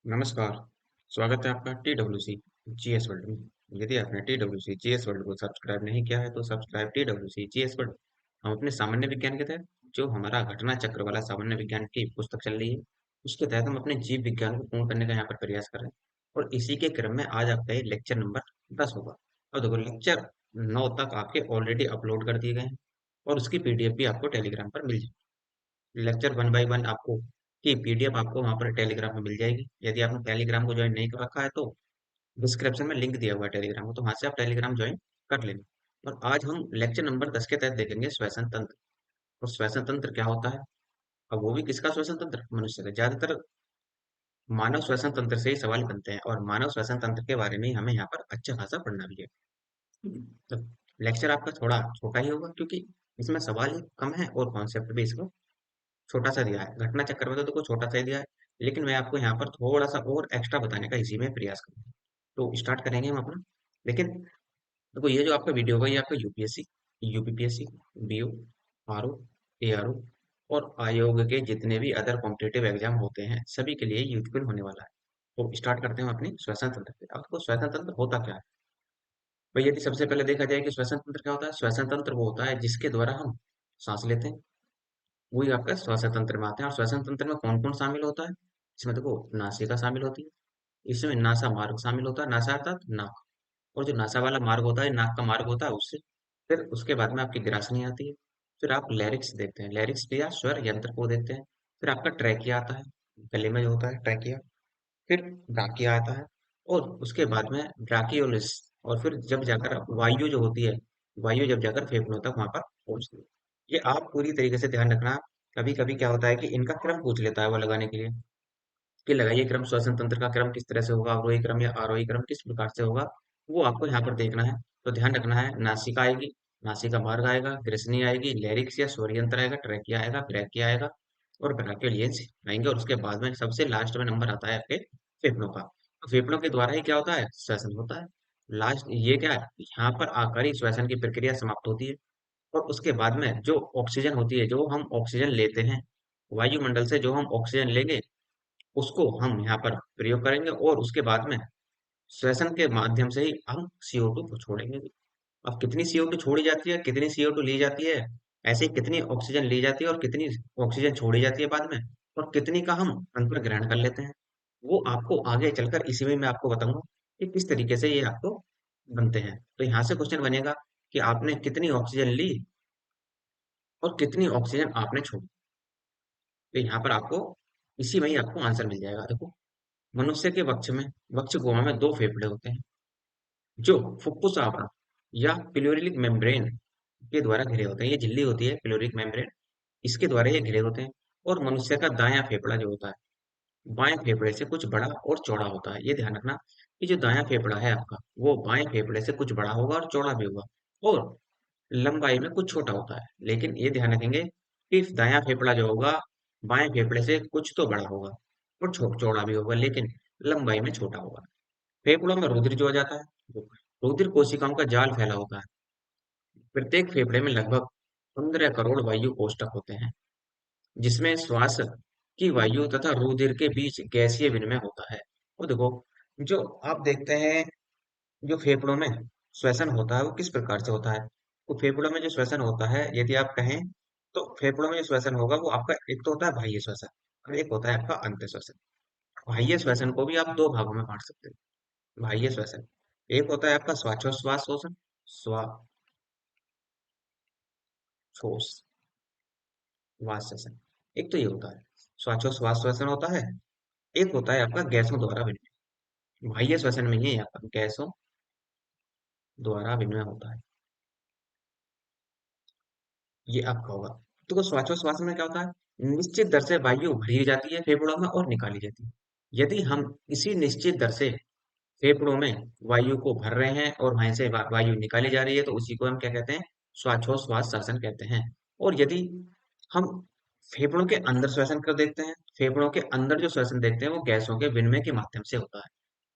नमस्कार। स्वागत है आपका T W C G S world में। यदि आपने T W C G S world को सब्सक्राइब नहीं किया है तो subscribe T W C G S world. हम अपने सामान्य विज्ञान के तहत जो हमारा घटना चक्र वाला सामान्य विज्ञान की पुस्तक चल रही है, उसके तहत हम अपने जीव विज्ञान को पूर्ण करने का यहाँ पर प्रयास कर रहे हैं। और इसी के क्रम में आज आपका ये लेक्चर नंबर 10 होगा। और देखो, लेक्चर 9 तक आपके ऑलरेडी अपलोड कर दिए गए हैं और उसकी पीडीएफ भी आपको टेलीग्राम पर मिल जाएगी। लेक्चर वन बाय वन आपको की पीडीएफ आपको वहां पर टेलीग्राम में मिल जाएगी। यदि आपने टेलीग्राम को ज्वाइन नहीं कर रखा है तो डिस्क्रिप्शन में लिंक दिया हुआ है टेलीग्राम को, तो वहां से आप टेलीग्राम ज्वाइन कर लेना। और आज हम लेक्चर नंबर 10 के तहत देखेंगे श्वसन तंत्र। और श्वसन तंत्र क्या होता है? अब वो भी किसका श्वसन तंत्र? मनुष्य का। ज्यादातर मानव श्वसन तंत्र से ही सवाल बनते हैं और मानव श्वसन तंत्र के बारे में ही हमें यहाँ पर अच्छा खासा पढ़ना भी है। तो लेक्चर आपका थोड़ा छोटा ही होगा क्योंकि इसमें सवाल ही कम है और कॉन्सेप्ट भी इसको छोटा सा दिया है। घटना चक्कर में तो देखो छोटा सा ही दिया है, लेकिन मैं आपको यहाँ पर थोड़ा सा और एक्स्ट्रा बताने का इसी में प्रयास करूंगा। तो स्टार्ट करेंगे हम अपना। लेकिन देखो, ये जो आपका वीडियो होगा ये आपका UPSC, UPPSC, BO, RO, ARO और आयोग के जितने भी अदर कॉम्पिटेटिव एग्जाम होते हैं सभी के लिए यूजफुल होने वाला है। तो स्टार्ट करते हैं हम अपनी श्वसन तंत्र से। आपको श्वसन तंत्र होता क्या है? भाई, यदि सबसे पहले देखा जाए कि श्वसन तंत्र क्या होता है, श्वसन तंत्र वो होता है जिसके द्वारा हम सांस लेते हैं, वही आपका श्वसन तंत्र में आते हैं। और श्वसन तंत्र में कौन कौन शामिल होता है? इसमें देखो, नासिका शामिल होती है, इसमें नासा मार्ग शामिल होता है, नासा अर्थात नाक। और जो नासा वाला मार्ग होता है, नाक का मार्ग होता है उससे। फिर उसके बाद में आपकी ग्रासनी आती है। फिर आप लैरिक्स देखते हैं, लैरिक्स या स्वर यंत्र को देखते हैं। फिर आपका ट्रैकिया आता है, गले में जो होता है ट्रैकिया। फिर ब्राकिया आता है और उसके बाद में ब्राकियोलिस। और फिर जब जाकर वायु जो होती है, वायु जब जाकर फेफड़ों तक वहां पर पहुंचती है। ये आप पूरी तरीके से ध्यान रखना। कभी कभी क्या होता है कि इनका क्रम पूछ लेता है वो लगाने के लिए कि लगाइए क्रम, श्वसन तंत्र का क्रम किस तरह से होगा, अवरोही क्रम या आरोही क्रम किस प्रकार से होगा, वो आपको यहाँ पर देखना है। तो ध्यान रखना है, नासिका आएगी, नासिका मार्ग आएगा, ग्रसनी आएगी, लैरिक्स या स्वरयंत्र आएगा, ट्रैकिया आएगा, ब्रैकिया आएगा और ब्राकियोलियंस आएंगे। और उसके बाद में सबसे लास्ट में नंबर आता है आपके फेफड़ों का। तो फेफड़ों के द्वारा ही क्या होता है? श्वसन होता है। लास्ट ये क्या है, यहाँ पर आकर ही श्वसन की प्रक्रिया समाप्त होती है। और उसके बाद में जो ऑक्सीजन होती है, जो हम ऑक्सीजन लेते हैं वायुमंडल से, जो हम ऑक्सीजन लेंगे उसको हम यहाँ पर प्रयोग करेंगे और उसके बाद में श्वसन के माध्यम से ही हम CO2 को छोड़ेंगे। अब कितनी CO2 छोड़ी जाती है, कितनी CO2 ली जाती है, ऐसे ही कितनी ऑक्सीजन ली जाती है और कितनी ऑक्सीजन छोड़ी जाती है बाद में, और कितनी का हम अंतर ग्रहण कर लेते हैं, वो आपको आगे चलकर इसी में मैं आपको बताऊंगा कि किस तरीके से ये आपको बनते हैं। तो यहाँ से क्वेश्चन बनेगा कि आपने कितनी ऑक्सीजन ली और कितनी ऑक्सीजन आपने छोड़ी। तो यहाँ पर आपको इसी में ही आपको आंसर मिल जाएगा। देखो, मनुष्य के वक्ष में, वक्ष गुहा में दो फेफड़े होते हैं जो फुफ्फुस आवरण या पिलोरिक मेम्ब्रेन के द्वारा घिरे होते हैं। ये झिल्ली होती है पिलोरिक मेम्ब्रेन, इसके द्वारा ये घिरे होते हैं। और मनुष्य का दायां फेफड़ा जो होता है, बाएं फेफड़े से कुछ बड़ा और चौड़ा होता है। ये ध्यान रखना कि जो दायां फेफड़ा है आपका, वो बाएं फेफड़े से कुछ बड़ा होगा और चौड़ा भी होगा और लंबाई में कुछ छोटा होता है। लेकिन ये ध्यान रखेंगे कि दायां फेफड़ा जो होगा बाएं फेफड़े से कुछ तो बड़ा होगा और चौड़ा भी होगा, लेकिन लंबाई में छोटा होगा। फेफड़ों में रुधिर जो आ जाता है, वो रुधिर कोशिकाओं का जाल फैला होता है। प्रत्येक फेफड़े में लगभग 15 करोड़ वायु कोष्ठक होते हैं, जिसमें श्वास की वायु तथा रुधिर के बीच गैसीय विनिमय होता है। और देखो, जो आप देखते हैं, जो फेफड़ों में श्वसन होता है वो किस प्रकार से होता है? तो फेफड़ों में जो श्वसन होता है, यदि आप कहें तो फेफड़ों में जो श्वसन होगा वो आपका एक तो होता है बाह्य श्वसन और एक होता है आपका अंत श्वसन। बाह्य श्वसन को भी आप दो भागों में बांट सकते हैं। बाह्य श्वसन, एक होता है आपका श्वासोच्छ्वास श्वसन, श्वासोच्छ्वास श्वसन। एक तो ये होता है श्वासोच्छ्वास श्वसन होता है। एक होता है आपका गैसों द्वारा विनिमय। बाह्य श्वसन में ये आपका गैसों द्वारा विनिमय होता है, ये आपका होगा। तो श्वासोच्छ्वास में क्या होता है, निश्चित दर से वायु भरी जाती है फेफड़ों में और निकाली जाती है। यदि हम इसी निश्चित दर से फेफड़ों में वायु को भर रहे हैं और वहां से वायु निकाली जा रही है तो उसी को हम क्या कहते हैं? श्वासोच्छ्वास शासन कहते हैं। और यदि हम फेफड़ों के अंदर श्वसन कर देखते हैं, फेफड़ों के अंदर जो श्वसन देखते हैं वो गैसों के विनिमय के माध्यम से होता है।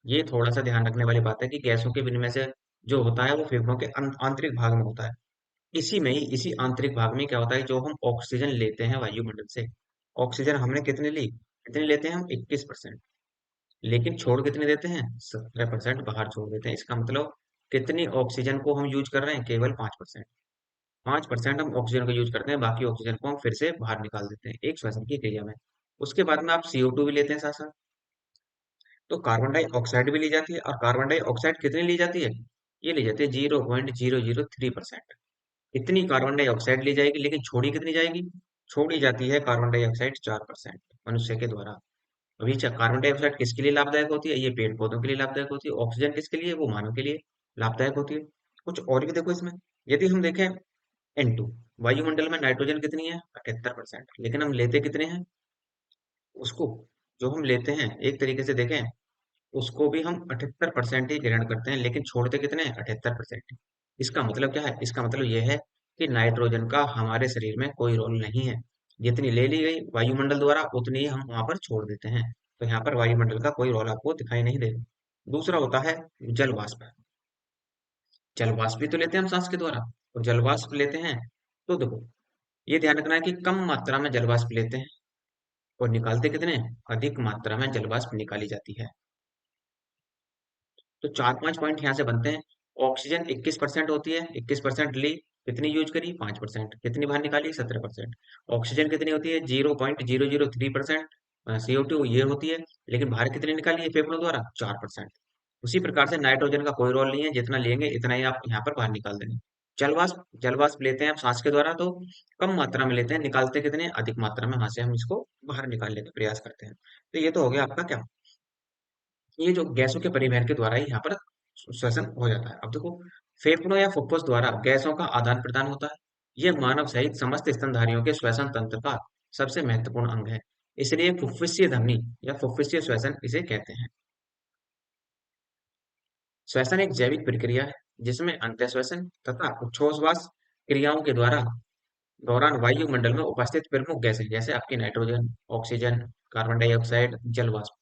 ये थोड़ा सा ध्यान रखने वाली बात है कि गैसों के विनिमय से जो होता है वो फेफड़ों के आंतरिक भाग में होता है। इसी में ही, इसी आंतरिक भाग में क्या होता है, जो हम ऑक्सीजन लेते हैं वायुमंडल से, ऑक्सीजन हमने कितनी ली, कितनी लेते हैं हम? 21%। लेकिन छोड़ कितने देते हैं? 17% बाहर छोड़ देते हैं। इसका मतलब कितनी ऑक्सीजन को हम यूज कर रहे हैं? केवल 5%। 5% हम ऑक्सीजन को यूज करते हैं, बाकी ऑक्सीजन को हम फिर से बाहर निकाल देते हैं एक श्वसन की क्रिया में। उसके बाद में आप CO2 भी लेते हैं साथ साथ। तो कार्बन डाइऑक्साइड भी ली जाती है, और कार्बन डाइऑक्साइड कितनी ली जाती है? ये ली जाती है 0.003%। इतनी कार्बन डाइऑक्साइड ली जाएगी, लेकिन छोड़ी कितनी जाएगी? छोड़ी जाती है कार्बन डाइऑक्साइड 4% मनुष्य के द्वारा। अभी कार्बन डाइऑक्साइड किसके लिए लाभदायक होती है? ये पेड़ पौधों के लिए लाभदायक होती है। ऑक्सीजन किसके लिए? वो मानव के लिए लाभदायक होती है। कुछ और भी देखो इसमें। यदि हम देखें N2, वायुमंडल में नाइट्रोजन कितनी है? 78%। लेकिन हम लेते कितने हैं उसको? जो हम लेते हैं, एक तरीके से देखें, उसको भी हम 78% ही ग्रहण करते हैं, लेकिन छोड़ते कितने हैं? 78%। इसका मतलब क्या है? इसका मतलब यह है कि नाइट्रोजन का हमारे शरीर में कोई रोल नहीं है। जितनी ले ली गई वायुमंडल द्वारा, उतनी ही हम वहां पर छोड़ देते हैं। तो यहाँ पर वायुमंडल का कोई रोल आपको दिखाई नहीं देगा। दूसरा होता है जल वाष्प। जल वाष्प भी तो लेते हैं हम सांस के द्वारा, और जल वाष्प लेते हैं तो देखो, ये ध्यान रखना है कि कम मात्रा में जल वाष्प लेते हैं और निकालते कितने हैं? अधिक मात्रा में जल वाष्प निकाली जाती है। तो 4-5 पॉइंट यहाँ से बनते हैं। ऑक्सीजन 21% होती है, 21% ली, कितनी यूज करी? 5%। कितनी बाहर निकाली? 17%। ऑक्सीजन कितनी होती है? 0.003%। CO2 ये होती है, लेकिन बाहर कितनी निकाली है फेफड़ों द्वारा? 4%। उसी प्रकार से नाइट्रोजन का कोई रोल नहीं है, जितना लेंगे इतना ही आप यहाँ पर बाहर निकाल देंगे। जल वाष्प लेते हैं आप सांस के द्वारा, तो कम मात्रा में लेते हैं, निकालते कितने हैं? अधिक मात्रा में। वहां से हम इसको बाहर निकालने का प्रयास करते हैं। तो ये तो हो गया आपका क्या, ये जो गैसों के परिवहन के द्वारा ही यहाँ पर श्वसन हो जाता है। अब देखो, फेफड़ों या फुफ्फुस द्वारा गैसों का आदान प्रदान होता है। यह मानव सहित समस्त स्तनधारियों के श्वसन तंत्र का सबसे महत्वपूर्ण अंग है। इसलिए फुफ्फुसीय धमनी या फुफ्फुसीय श्वसन इसे कहते हैं। श्वसन एक जैविक प्रक्रिया है, जिसमें अंतःश्वसन तथा उच्छ्वास क्रियाओं के द्वारा दौरान वायुमंडल में उपस्थित प्रमुख गैसें, जैसे आपकी नाइट्रोजन, ऑक्सीजन, कार्बन डाइऑक्साइड, जल वाष्प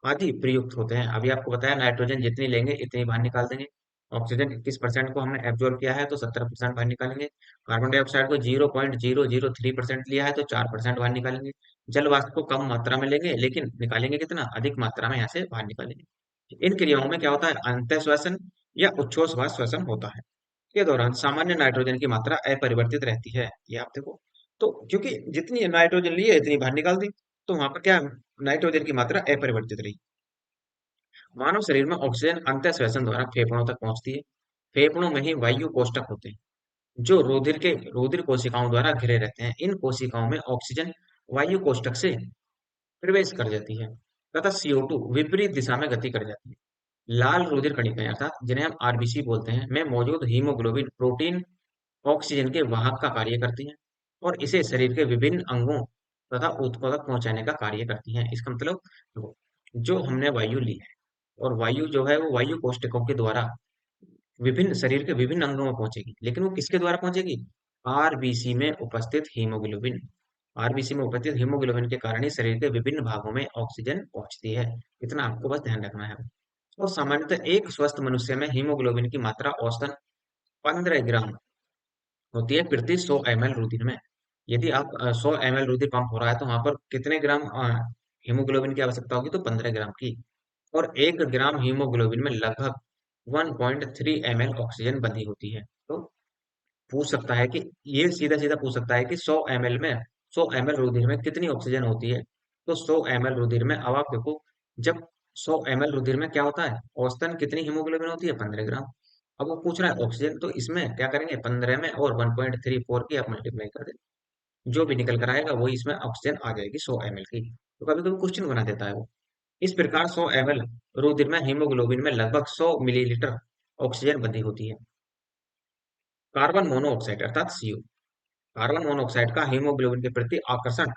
आदि प्रयुक्त होते हैं। अभी आपको बताया नाइट्रोजन जितनी लेंगे इतनी बाहर निकाल देंगे। ऑक्सीजन 21% को हमने एब्जॉर्ब किया है, तो 17% बाहर निकालेंगे। कार्बन डाइऑक्साइड को 0.003% लिया है, तो 4% बाहर निकालेंगे। जल वाष्प को कम मात्रा में लेंगे, लेकिन निकालेंगे कितना? अधिक मात्रा में यहाँ से बाहर निकालेंगे। इन क्रियाओं में क्या होता है? अंतःश्वसन या उच्छ्वास श्वसन होता है। के दौरान सामान्य नाइट्रोजन की मात्रा अपरिवर्तित रहती है। ये आप देखो, तो क्योंकि जितनी नाइट्रोजन ली है इतनी बाहर निकाल दी, तो वहां पर क्या, नाइट्रोजन की मात्रा अपरिवर्तित रही। मानव शरीर में ऑक्सीजन अंतः श्वसन द्वारा फेफड़ों तक पहुंचती है। फेफड़ों में ही वायु कोष्ठक होते हैं, जो रुधिर कोशिकाओं द्वारा घिरे रहते हैं। इन कोशिकाओं में ऑक्सीजन वायु कोष्ठक से प्रवेश कर जाती है, तथा CO2 विपरीत दिशा में गति कर जाती है। लाल रुधिर कणिकाएं, अर्थात जिन्हें हम RBC बोलते हैं, में मौजूद हीमोग्लोबिन प्रोटीन ऑक्सीजन के वाहक का कार्य करती हैं, और इसे शरीर के विभिन्न अंगों तथा ऊतकों तक पहुंचाने का कार्य करती हैं। इसका मतलब देखो, जो हमने वायु ली है, और वायु जो है वो वायु कोष्ठकों के द्वारा विभिन्न शरीर के विभिन्न अंगों में पहुंचेगी, लेकिन वो किसके द्वारा पहुंचेगी? आरबीसी में उपस्थित हीमोग्लोबिन। आरबीसी में उपस्थित हीमोग्लोबिन के कारण ही शरीर के विभिन्न भागों में ऑक्सीजन पहुंचती है। इतना आपको बस ध्यान रखना है। और सामान्यतः एक स्वस्थ मनुष्य में हीमोग्लोबिन की मात्रा औसतन 15 ग्राम होती है प्रति 100 ml रुधिर में। यदि आप 100 ml रुधिर पंप हो रहा है, तो वहां पर कितने ग्राम हीमोग्लोबिन की आवश्यकता होगी? तो 15 ग्राम की। और 1 ग्राम हीमोग्लोबिन में लगभग 1.3 ml ऑक्सीजन बंधी होती है। तो पूछ सकता है कि, ये सीधा सीधा पूछ सकता है कि 100 ml रुधिर में कितनी ऑक्सीजन होती है? तो 100 ml रुधिर में, अब आप देखो, जब 100 ml रुधिर में क्या होता है, औसतन कितनी हीमोग्लोबिन होती है? 15 ग्राम। अब वो पूछ रहा है ऑक्सीजन, तो इसमें क्या करेंगे, 15 में और 1.34 की आप मल्टीप्लाई कर दें, जो भी निकल कर आएगा वही इसमें ऑक्सीजन आ जाएगी 100 ml की। तो कभी कभी क्वेश्चन बना देता है वो। इस प्रकार 100 ml रुधिर में हीमोग्लोबिन में लगभग 100 मिलीलीटर ऑक्सीजन बंधी होती है। कार्बन मोनोऑक्साइड अर्थात CO, कार्बन मोनोऑक्साइड का हीमोग्लोबिन के प्रति आकर्षण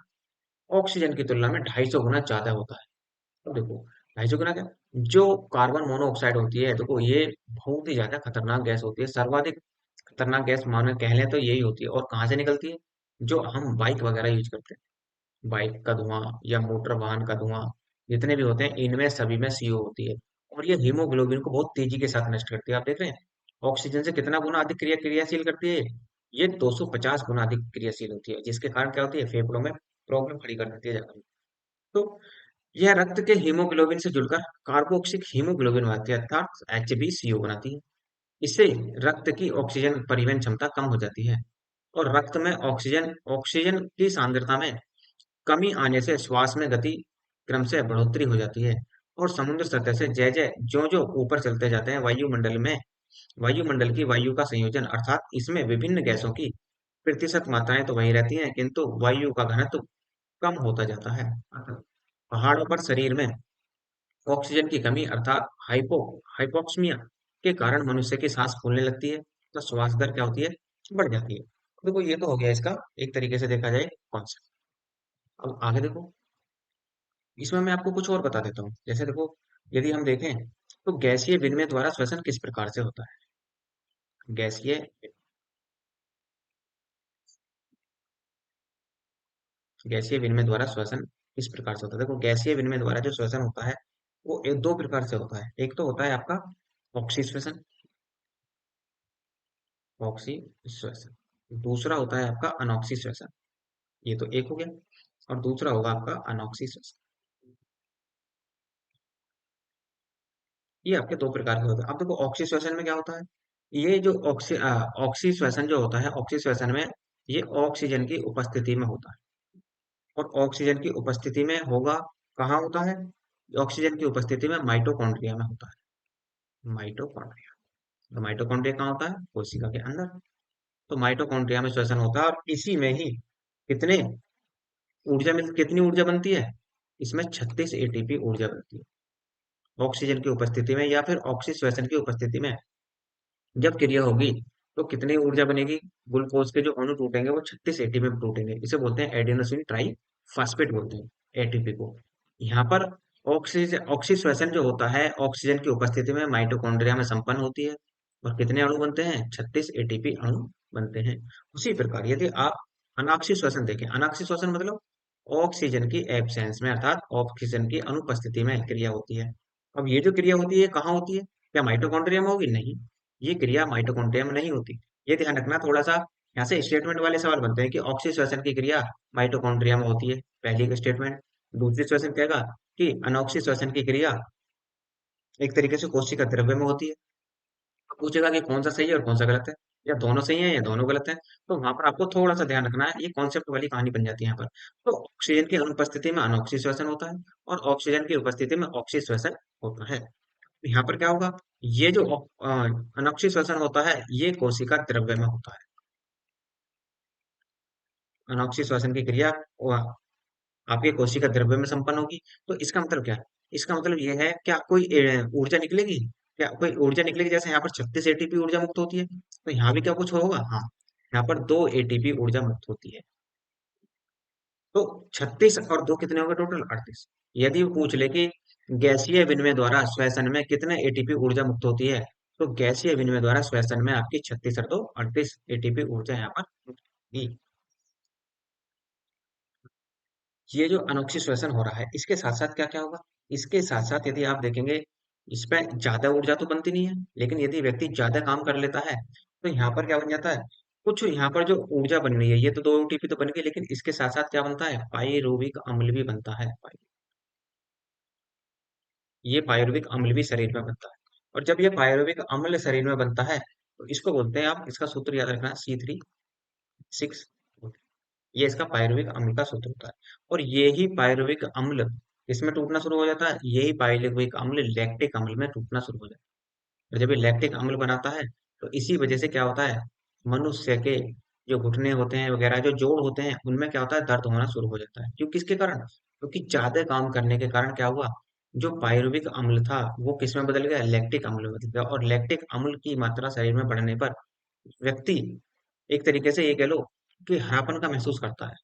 ऑक्सीजन की तुलना में 250 गुना ज्यादा होता है। अब देखो, 250 गुना क्या, जो कार्बन मोनोऑक्साइड होती है, देखो ये बहुत ही ज्यादा खतरनाक गैस होती है। सर्वाधिक खतरनाक गैस मानो कह लें तो यही होती है। और कहाँ से निकलती है? जो हम बाइक वगैरह यूज करते हैं, बाइक का धुआं या मोटर वाहन का धुआं, जितने भी होते हैं, इनमें सभी में CO होती है। और ये हीमोग्लोबिन को बहुत तेजी के साथ नष्ट करती है। आप देख रहे हैं, ऑक्सीजन से कितना गुना अधिक क्रियाशील करती है? ये 250 गुना अधिक क्रियाशील होती है, जिसके कारण क्या होती है? फेफड़ों में प्रॉब्लम खड़ी कर देती है जाकर। तो यह रक्त के हीमोग्लोबिन से जुड़कर कार्बोक्सिल हीमोग्लोबिन बनाती है अर्थात HbCO बनाती है। इससे रक्त की ऑक्सीजन परिवहन क्षमता कम हो जाती है और रक्त में ऑक्सीजन ऑक्सीजन की सांद्रता में कमी आने से श्वास में गति क्रम से बढ़ोतरी हो जाती है और समुद्र सतह से जय जय ज्यो ज्यो ऊपर चलते जाते हैं वायुमंडल की वायु का संयोजन अर्थात इसमें विभिन्न गैसों की प्रतिशत मात्राएं तो वही रहती हैं किंतु वायु का घनत्व कम होता जाता है। पहाड़ों पर शरीर में ऑक्सीजन की कमी अर्थात हाइपोक्सिमिया के कारण मनुष्य की सांस फूलने लगती है तो श्वास दर क्या होती है, बढ़ जाती है। देखो ये तो हो गया इसका एक तरीके से देखा जाए कॉन्सेप्ट। अब आगे देखो, इसमें मैं आपको कुछ और बता देता हूँ। जैसे देखो, यदि हम देखें तो गैसीय विनिमय द्वारा श्वसन किस प्रकार से होता है। गैसीय गैसीय विनिमय द्वारा श्वसन किस प्रकार से होता है। देखो गैसीय विनिमय द्वारा जो श्वसन होता है वो एक दो प्रकार से होता है। एक तो होता है आपका ऑक्सी श्वसन, ऑक्सी श्वसन। दूसरा होता है आपका अनॉक्सी श्वसन। ये तो एक हो गया। और दूसरा होगा आपका अनॉक्सी श्वसन। ये आपके दो प्रकार के होते हैं। अब देखो ऑक्सी श्वसन में क्या होता है, ये जो ऑक्सी श्वसन जो होता है, ऑक्सी श्वसन में ये ऑक्सीजन की उपस्थिति में होता है और ऑक्सीजन की उपस्थिति में होगा, कहाँ होता है, ऑक्सीजन की उपस्थिति में माइटोकॉन्ड्रिया में होता है। माइटोकॉन्ड्रिया, तो माइटोकॉन्ड्रिया कहाँ होता है, कोशिका के अंदर। तो माइटोकॉन्ड्रिया में श्वसन होता है और इसी में ही कितने कितनी ऊर्जा बनती है, इसमें 36 एटीपी ऊर्जा बनती है ऑक्सीजन की उपस्थिति में या फिर ऑक्सी श्वसन की उपस्थिति में। जब क्रिया होगी तो कितनी ऊर्जा बनेगी, ग्लूकोज के जो अणु टूटेंगे वो 36 एटीपी में टूटेंगे। इसे बोलते हैं एडिनोसिन ट्राई फास्फेट बोलते हैं एटीपी को। यहाँ पर ऑक्सीजन ऑक्सीश्वसन जो होता है ऑक्सीजन की उपस्थिति में माइटोकॉन्ड्रिया में संपन्न होती है और कितने अणु बनते हैं, 36 एटीपी अणु बनते हैं। उसी प्रकार यदि आप अनाक्षी श्वसन देखें, अनाक्षी श्वसन मतलब ऑक्सीजन की एब्सेंस में अर्थात ऑक्सीजन की अनुपस्थिति में क्रिया होती है। अब ये जो क्रिया होती है कहाँ होती है, क्या माइटोकॉन्ड्रिया में होगी, नहीं, ये क्रिया माइटोकॉन्ड्रिया में नहीं होती। ये ध्यान रखना थोड़ा सा, यहाँ से स्टेटमेंट वाले सवाल बनते हैं कि ऑक्सी श्वसन की क्रिया माइटोकॉन्ड्रिया में होती है, पहली स्टेटमेंट। दूसरी श्वसन कहेगा कि अनॉक्सी श्वसन की क्रिया एक तरीके से कोशिका द्रव्य में होती है। अब पूछेगा कि कौन सा सही है और कौन सा गलत है, या दोनों सही है या दोनों गलत है। तो वहां पर आपको थोड़ा सा ध्यान रखना है, ये कॉन्सेप्ट वाली कहानी बन जाती है यहाँ पर। तो ऑक्सीजन की अनुपस्थिति में अनॉक्सी श्वसन होता है और ऑक्सीजन की उपस्थिति में ऑक्सी श्वसन होता है। यहाँ पर क्या होगा, ये जो अनॉक्सी श्वसन होता है ये कोशिका द्रव्य में होता है। अनॉक्सी श्वसन की क्रिया वो आपके कोशिका द्रव्य में संपन्न होगी। तो इसका मतलब क्या है, इसका मतलब ये है क्या कोई ऊर्जा निकलेगी, क्या कोई ऊर्जा निकलेगी। जैसे यहाँ पर 36 एटीपी ऊर्जा मुक्त होती है तो यहाँ भी क्या कुछ होगा, हाँ, यहाँ पर 2 एटीपी ऊर्जा मुक्त होती है। तो 36 और 2 कितने हो गए, टोटल 38। यदि वो पूछ ले कि गैसीय विनिमय द्वारा श्वसन में कितने एटीपी ऊर्जा मुक्त होती है, तो गैसीय विनिमय द्वारा श्वसन में आपकी 36 और 2 38 एटीपी ऊर्जा यहाँ पर मुक्त होगी। ये जो अनोखी श्वसन हो रहा है इसके साथ साथ क्या क्या होगा, इसके साथ साथ यदि आप देखेंगे इसमें ज्यादा ऊर्जा तो बनती नहीं है, लेकिन यदि व्यक्ति ज्यादा काम कर लेता है तो यहाँ पर क्या बन जाता है, कुछ यहाँ पर जो ऊर्जा बन रही है ये तो 2 एटीपी तो बन गई, लेकिन इसके साथ साथ क्या बनता है, पाइरुविक अम्ल भी बनता है। ये पायरुविक अम्ल भी शरीर में बनता है और जब ये पायरुविक अम्ल शरीर में बनता है तो इसको बोलते हैं, आप इसका सूत्र याद रखना, C3H6। ये इसका पायरुविक अम्ल का सूत्र होता है और ये ही पायरुविक अम्ल इसमें टूटना शुरू हो जाता है, यही पायरुविक अम्ल लैक्टिक अम्ल में टूटना शुरू हो जाता है। और जब ये लैक्टिक अम्ल बनाता है तो इसी वजह से क्या होता है, मनुष्य के जो घुटने होते हैं वगैरह जो जोड़ होते हैं उनमें क्या होता है, दर्द होना शुरू हो जाता है। क्यों, किसके कारण, क्योंकि ज्यादा काम करने के कारण क्या हुआ, जो पायरुविक अम्ल था वो किस में बदल गया, लैक्टिक अम्ल में बदल गया। और लैक्टिक अम्ल की मात्रा शरीर में बढ़ने पर व्यक्ति एक तरीके से ये कह लो कि हरापन का महसूस करता है,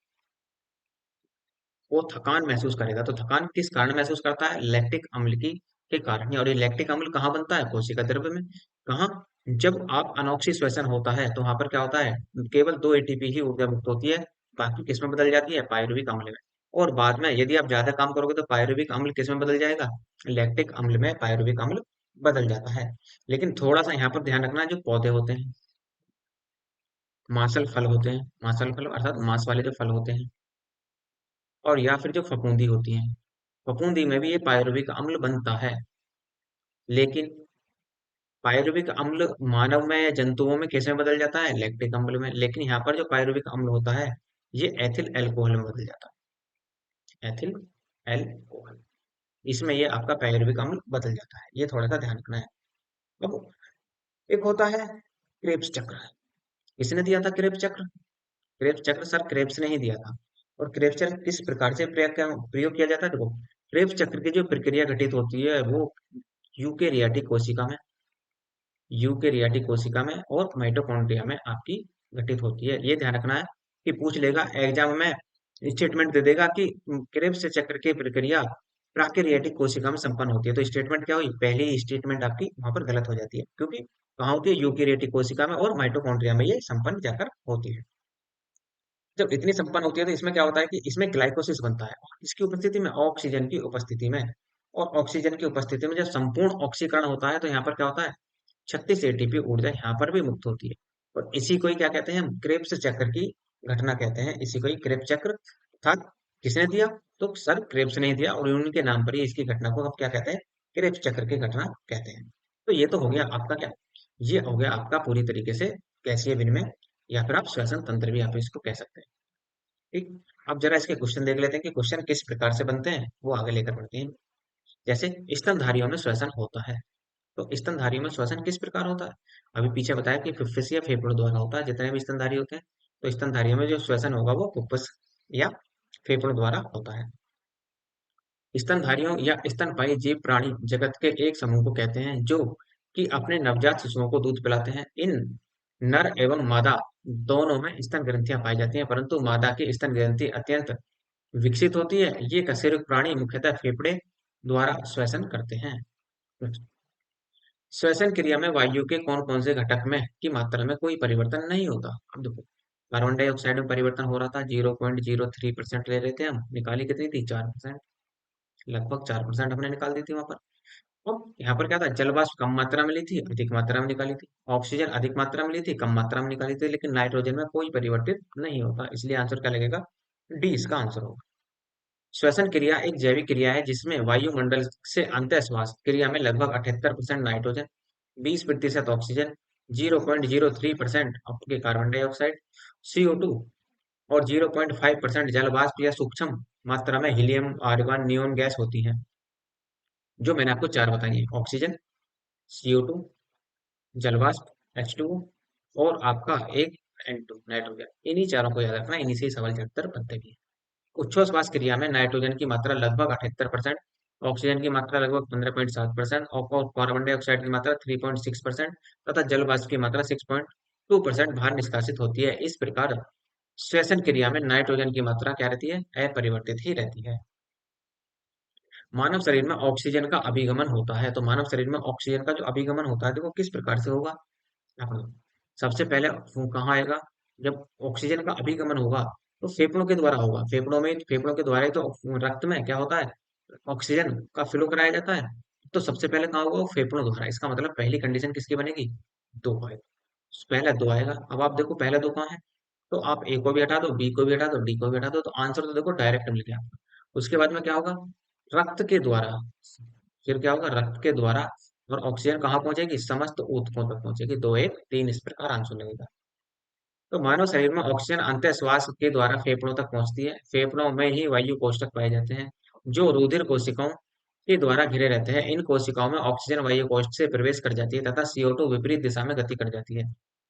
वो थकान महसूस करेगा। तो थकान किस कारण महसूस करता है, लैक्टिक अम्ल की के कारण ही। और ये लैक्टिक अम्ल कहाँ बनता है, कोशिका द्रव्य में। कहाँ, जब आप अनॉक्सी श्वसन होता है तो वहां पर क्या होता है, केवल 2 एटीपी ही ऊर्जा मुक्त होती है, बाकी किसमें बदल जाती है, पायरुविक अम्ल में। और बाद में यदि आप ज्यादा काम करोगे तो पायरुविक अम्ल किसमें बदल जाएगा, लैक्टिक अम्ल में पायरुविक अम्ल बदल जाता है। लेकिन थोड़ा सा यहाँ पर ध्यान रखना, जो पौधे होते हैं, मांसल फल होते हैं, मांसल फल अर्थात मांस वाले जो फल होते हैं, और या फिर जो फफूंदी होती हैं, फफूंदी में भी ये पायरुविक अम्ल बनता है। लेकिन पायरुविक अम्ल मानव में या जंतुओं में किस में बदल जाता है? लैक्टिक अम्ल में। लेकिन यहाँ पर जो पायरुविक अम्ल होता है ये एथिल एल्कोहल में बदल जाता है। एथिल एल्कोहल, इसमें ये आपका पायरुविक अम्ल बदल जाता है। ये थोड़ा सा ध्यान रखना है। अब एक होता है क्रेब्स चक्र। किसने दिया था क्रेब्स चक्र? क्रेब्स चक्र सर क्रेब्स ने ही दिया था। और क्रेब्स चक्र किस प्रकार से प्रयोग किया जाता है? देखो, क्रेब्स चक्र की जो प्रक्रिया घटित होती है वो यूकेरियोटिक कोशिका में, यूकेरियोटिक कोशिका में और माइटोकॉन्ड्रिया में आपकी घटित होती है। ये ध्यान रखना है कि पूछ लेगा एग्जाम में, स्टेटमेंट दे देगा कि क्रेब्स चक्र की प्रक्रिया प्राकैरियोटिक कोशिका में संपन्न होती है। तो स्टेटमेंट क्या हुई? पहली स्टेटमेंट आपकी वहां पर गलत हो जाती है, क्योंकि कहाँ होती है? यूकेरियोटिक कोशिका में और माइटोकॉन्ड्रिया में ये संपन्न जाकर होती है। जब इतनी संपन्न होती है तो इसमें क्या होता है कि इसमें ग्लाइकोसिस बनता है, और इसकी उपस्थिति में, ऑक्सीजन की उपस्थिति में, और ऑक्सीजन की उपस्थिति में जब संपूर्ण ऑक्सीकरण होता है तो यहाँ पर क्या होता है? 36 एटीपी ऊर्जा यहाँ पर भी मुक्त होती है। और इसी को ही क्या कहते हैं? हम क्रेब्स चक्र की घटना कहते हैं। इसी को ही क्रेब्स चक्र था। किसने दिया? तो सर क्रेब्स ने ही दिया, और उन्हीं के नाम पर ही इसकी घटना को हम क्या कहते हैं? क्रेब्स चक्र की घटना कहते हैं। तो ये तो हो गया आपका क्या? ये हो गया आपका पूरी तरीके से गैसीय विनिमय, या फिर आप श्वसन तंत्र भी आप इसको कह सकते हैं। ठीक। अब जरा इसके क्वेश्चन देख लेते हैं कि क्वेश्चन किस प्रकार से बनते हैं, वो आगे लेकर बढ़ते हैं। जैसे स्तनधारियों में श्वसन होता है, तो स्तनधारियों में श्वसन किस प्रकार होता है? अभी पीछे बताया कि फुफ्फुस या फेफड़ों द्वारा होता है, जितने भी स्तनधारी होते हैं। तो स्तनधारियों में जो श्वसन होगा वो फुफ्फुस या फेफड़ों द्वारा होता है। स्तनधारियों या स्तनपायी जीव प्राणी जगत के एक समूह को कहते हैं जो कि अपने नवजात शिशुओं को दूध पिलाते हैं। इन नर एवं मादा दोनों में स्तन ग्रंथियां पाई जाती हैं, परंतु मादा की स्तन ग्रंथि अत्यंत विकसित होती है। ये कशेरुक प्राणी मुख्यतः फेफड़े द्वारा श्वसन करते हैं। श्वसन क्रिया में वायु के कौन कौन से घटक में की मात्रा में कोई परिवर्तन नहीं होता? अब देखो, कार्बन डाइऑक्साइड में परिवर्तन हो रहा था, 0.03% ले रहे थे हम, निकाली कितनी थी? 4%। लगभग 4% हमने निकाल दी थी वहां पर। अब यहाँ पर क्या था? जल वाष्प कम मात्रा में ली थी, अधिक मात्रा में निकाली थी। ऑक्सीजन अधिक मात्रा में ली थी, कम मात्रा में निकाली थी। लेकिन नाइट्रोजन में कोई परिवर्तित नहीं होता, इसलिए आंसर क्या लगेगा? डी इसका आंसर होगा। श्वसन क्रिया एक जैविक क्रिया है जिसमें वायुमंडल से अंतःश्वास क्रिया में लगभग 78% नाइट्रोजन, 20% ऑक्सीजन, 0.03% आपके कार्बन डाइऑक्साइड, CO2 और 0.5% जल वाष्प या सूक्ष्म मात्रा में हीलियम, आर्गन, नियोन गैस होती है। जो मैंने आपको चार बताई है: ऑक्सीजन, CO2, जल वाष्प H2O, और आपका एक N2 नाइट्रोजन। इन्हीं चारों को याद रखना, इन्हीं से ही सवाल ज्यादातर बनते भी हैं। उच्छ्वास क्रिया में नाइट्रोजन की मात्रा लगभग 78%, ऑक्सीजन की मात्रा लगभग 15.7% और कार्बन डाइऑक्साइड की मात्रा 3.6% तथा जल वाष्प की मात्रा 6.2% बाहर निष्कासित होती है। इस प्रकार श्वसन क्रिया में नाइट्रोजन की मात्रा क्या रहती है? अपरिवर्तित ही रहती है। मानव शरीर में ऑक्सीजन का अभिगमन होता है, तो मानव शरीर में ऑक्सीजन का जो अभिगमन होता है देखो किस प्रकार से होगा। हाँ, सबसे पहले वो कहाँ आएगा? जब ऑक्सीजन का अभिगमन होगा तो फेफड़ों के द्वारा होगा। फेफड़ों के द्वारा ही तो रक्त में क्या होता है? ऑक्सीजन का फ्लो कराया जाता है। तो सबसे पहले कहाँ होगा? वो फेफड़ों द्वारा। इसका मतलब पहली कंडीशन किसकी बनेगी? दो आएगा। पहला दो आएगा। अब आप देखो पहला दो कहाँ है? तो आप ए को भी हटा दो, बी को भी हटा दो, डी को भी हटा दो, तो आंसर तो देखो डायरेक्ट मिल गया। उसके बाद में क्या होगा? रक्त के द्वारा। फिर क्या होगा? रक्त के द्वारा। और ऑक्सीजन कहाँ पहुंचेगी? समस्त ऊतकों तक पहुंचेगी। दो एक तीन, इस प्रकार आंसर लगेगा। तो मानव शरीर में ऑक्सीजन अंतः श्वास के द्वारा फेफड़ों तक पहुंचती है। फेफड़ों में ही वायु कोष्ठक पाए जाते हैं जो रुधिर कोशिकाओं के द्वारा घिरे रहते हैं। इन कोशिकाओं में ऑक्सीजन वायु कोष्ठ से प्रवेश कर जाती है तथा CO2 विपरीत दिशा में गति कर जाती है।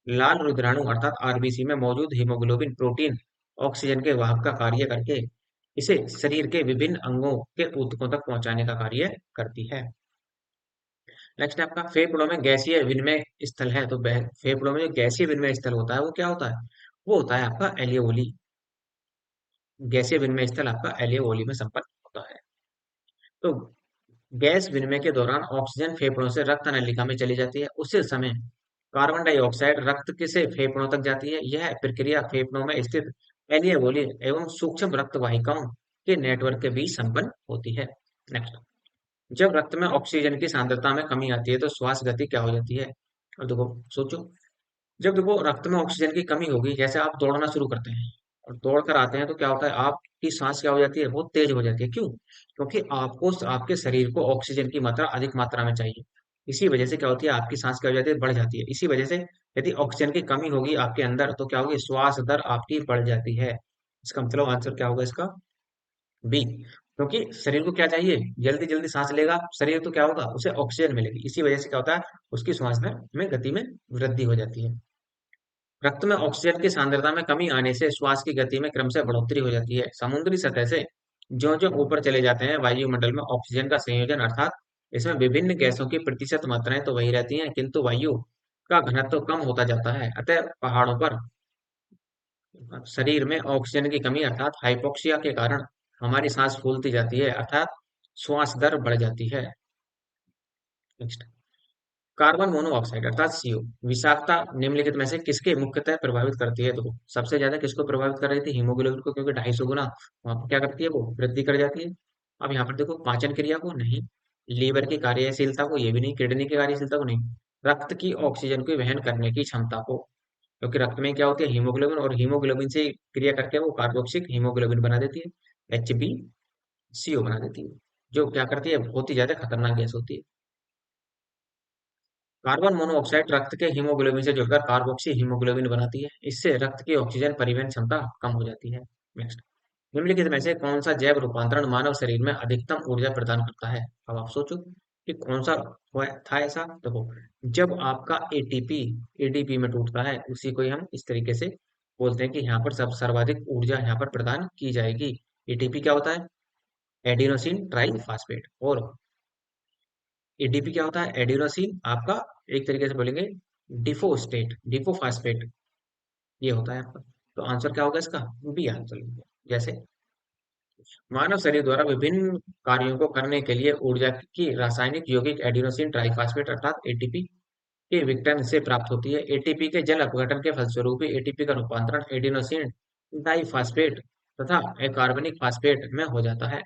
लाल रुधिराणु अर्थात आरबीसी में मौजूद हीमोग्लोबिन प्रोटीन ऑक्सीजन के वाहक का कार्य करके इसे शरीर के विभिन्न अंगों के ऊतकों तक पहुंचाने का कार्य करती है। नेक्स्ट आपका फेफड़ों में गैसीय विनिमय स्थल है, तो फेफड़ों में जो गैसीय विनिमय स्थल होता है वो क्या होता है? वो होता है आपका एलियोली। गैसीय विनिमय स्थल आपका एलियोली में संपन्न होता है। तो गैस विनिमय के दौरान ऑक्सीजन फेफड़ों से रक्त नलिका में चली जाती है। उसी समय कार्बन डाइऑक्साइड रक्त के से फेफड़ों तक जाती है। यह प्रक्रिया फेफड़ों में स्थित एलियोली एवं सूक्ष्म रक्त वाहिकाओं के नेटवर्क के बीच संपन्न होती है। नेक्स्ट, जब रक्त में ऑक्सीजन की सांद्रता में कमी आती है तो श्वास गति क्या हो जाती है? और देखो सोचो, जब देखो रक्त में ऑक्सीजन की कमी होगी, जैसे आप दौड़ना शुरू करते हैं और दौड़ कर आते हैं तो क्या होता है? आपकी आपकी सांस क्या हो जाती है, बहुत तेज हो जाती है। क्यों? क्योंकि आपको आपके शरीर को ऑक्सीजन की मात्रा अधिक मात्रा में चाहिए। इसी वजह से क्या होती है, आपकी सांस क्या हो जाती है, बढ़ जाती है। इसी वजह से यदि ऑक्सीजन की कमी होगी आपके अंदर तो क्या होगी, श्वास दर आपकी बढ़ जाती है। इसका मतलब आंसर क्या होगा इसका, बी। क्योंकि शरीर को क्या चाहिए, जल्दी जल्दी सांस लेगा शरीर तो क्या होगा, उसे ऑक्सीजन मिलेगी। इसी वजह से क्या होता है, उसकी श्वास दर में गति में वृद्धि हो जाती है। रक्त में ऑक्सीजन की सांद्रता में कमी आने से श्वास की गति में क्रमशः बढ़ोतरी हो जाती है। समुद्री सतह से जो जो ऊपर चले जाते हैं वायुमंडल में ऑक्सीजन का संयोजन अर्थात इसमें विभिन्न गैसों की प्रतिशत मात्राएं तो वही रहती हैं, किंतु वायु का घनत्व कम होता जाता है। अतः पहाड़ों पर शरीर में ऑक्सीजन की कमी अर्थात हाइपोक्सिया के कारण हमारी सांस फूलती जाती है अर्थात श्वास दर बढ़ जाती है। नेक्स्ट, कार्बन मोनोऑक्साइड अर्थात सीओ विषाक्तता निम्नलिखित में से किसके मुख्यतः प्रभावित करती है। तो सबसे ज्यादा किसको प्रभावित कर रही थी, हीमोग्लोबिन को, क्योंकि 250 गुना वहां पर क्या करती है, वो वृद्धि कर जाती है। अब यहाँ पर देखो, पाचन क्रिया को नहीं, लीवर की कार्यशीलता को ये भी नहीं, किडनी की कार्यशीलता को नहीं, रक्त की ऑक्सीजन को वहन करने की क्षमता को। क्योंकि रक्त में क्या होती है, हीमोग्लोबिन, और हीमोग्लोबिन से क्रिया करके वो कार्बोक्सिल हीमोग्लोबिन बना देती है, HbCO बना देती है, जो क्या करती है, बहुत ही ज्यादा खतरनाक गैस होती है। कार्बन मोनोऑक्साइड रक्त के हीमोग्लोबिन से जुड़कर कार्बोक्सी हीमोग्लोबिन बनाती है। इससे रक्त की ऑक्सीजन परिवहन क्षमता कम हो जाती है। नेक्स्ट, निम्नलिखित में से कौन सा जैव रूपांतरण मानव शरीर में अधिकतम ऊर्जा प्रदान करता है। अब आप सोचो कि कौन सा था ऐसा। देखो, जब आपका एटीपी एडीपी में टूटता है, उसी को ही हम इस तरीके से बोलते हैं कि यहाँ पर सब सर्वाधिक ऊर्जा यहाँ पर प्रदान की जाएगी। एटीपी क्या होता है, एडिनोसिन ट्राइफॉस्फेट, और एडीपी क्या होता है, एडिनोसिन आपका एक तरीके से बोलेंगे डिफोस्टेट डिफोफास्फेट, ये होता है आपका। तो आंसर क्या होगा इसका, बी आंसर। जैसे मानव शरीर द्वारा विभिन्न कार्यों को करने के लिए ऊर्जा की रासायनिक यौगिक एडिनोसिन ट्राइफॉस्फेट अर्थात एटीपी के विघटन से प्राप्त होती है। एटीपी के जल अपघटन के फलस्वरूप ही एटीपी का रूपांतरण एडिनोसिन डाइफॉस्फेट तथा अकार्बनिक फॉस्फेट में हो जाता है,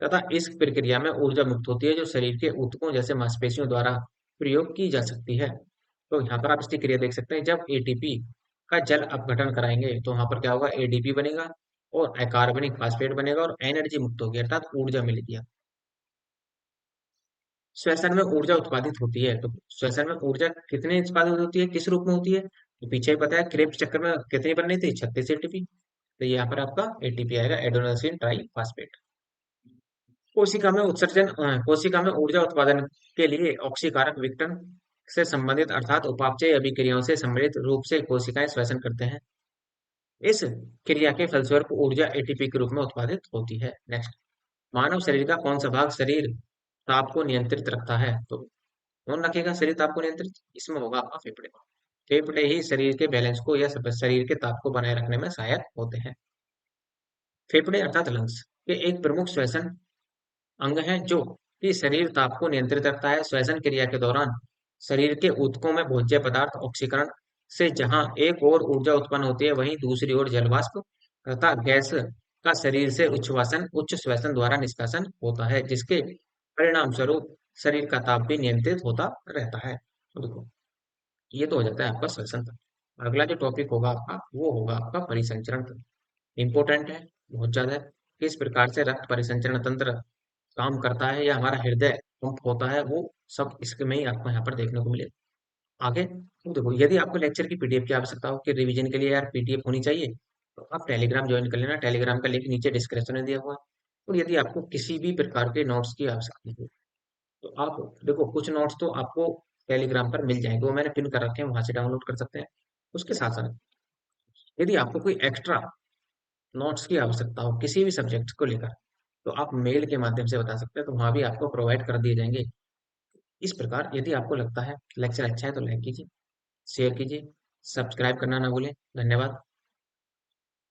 तथा इस प्रक्रिया में ऊर्जा मुक्त होती है जो शरीर के ऊतकों जैसे मांसपेशियों द्वारा प्रयोग की जा सकती है। तो यहाँ पर आप इसकी क्रिया देख सकते हैं, जब एटीपी का जल अपघटन कराएंगे तो वहां पर क्या होगा, एडीपी बनेगा और अकार्बनिक फॉस्फेट बनेगा और एनर्जी मुक्त होगी अर्थात ऊर्जा मिलेगी। श्वसन में ऊर्जा उत्पादित होती है, तो श्वसन में ऊर्जा कितनी उत्पादित होती है, किस रूप में होती है, तो पीछे ही पता है, क्रेब्स चक्कर में कितनी बननी थी, 36 एटीपी। तो यहाँ पर आपका एटीपी आएगा, एडेनोसिन ट्राइफॉस्फेट। कोशिका में ऊर्जा उत्पादन के लिए ऑक्सीकारक विघटन से संबंधित अर्थात उपापचय अभिक्रियाओं से सम्मिलित रूप से कोशिकाएं श्वसन करते हैं। इस क्रिया के फलस्वरूप ऊर्जा एटीपी के रूप में उत्पादित होती है। नेक्स्ट, मानव शरीर का कौन सा भाग शरीर ताप को नियंत्रित रखता है। तो कौन रखेगा शरीर ताप को नियंत्रित, इसमें होगा आपका फेफड़े। फेफड़े ही शरीर के बैलेंस को या शरीर के ताप को बनाए रखने में सहायक होते हैं। फेफड़े अर्थात लंग्स के एक प्रमुख श्वसन अंग है जो कि शरीर ताप को नियंत्रित रखता है। श्वसन क्रिया के दौरान शरीर के ऊतकों में भोज्य पदार्थ ऑक्सीकरण से जहां एक ओर ऊर्जा उत्पन्न होती है, वहीं दूसरी ओर जलवाष्प तथा गैस का शरीर से उच्च श्वसन द्वारा निष्कासन होता है, जिसके परिणाम स्वरूप शरीर का ताप भी नियंत्रित होता रहता है। तो देखो, ये तो हो जाता है आपका श्वसन तंत्र। अगला जो टॉपिक होगा आपका, वो होगा आपका परिसंचरण तंत्र। इंपॉर्टेंट है, बहुत ज्यादा है। किस प्रकार से रक्त परिसंचरण तंत्र काम करता है या हमारा हृदय पंप होता है, वो सब इसके में ही आपको यहाँ पर देखने को मिलेगा आगे। तो देखो, यदि आपको लेक्चर की पीडीएफ की आवश्यकता हो कि रिवीजन के लिए यार पीडीएफ होनी चाहिए, तो आप टेलीग्राम ज्वाइन कर लेना। टेलीग्राम का लिंक नीचे डिस्क्रिप्शन में दिया हुआ है। और यदि आपको किसी भी प्रकार के नोट्स की आवश्यकता हो, तो आप देखो, कुछ नोट्स तो आपको टेलीग्राम पर मिल जाएंगे, वो मैंने पिन कर रखे हैं, वहां से डाउनलोड कर सकते हैं। उसके साथ साथ यदि आपको कोई एक्स्ट्रा नोट्स की आवश्यकता हो किसी भी सब्जेक्ट को लेकर, तो आप मेल के माध्यम से बता सकते हैं, तो वहां भी आपको प्रोवाइड कर दिए जाएंगे। इस प्रकार यदि आपको लगता है लेक्चर अच्छा है तो लाइक कीजिए, शेयर कीजिए, सब्सक्राइब करना ना भूलें। धन्यवाद।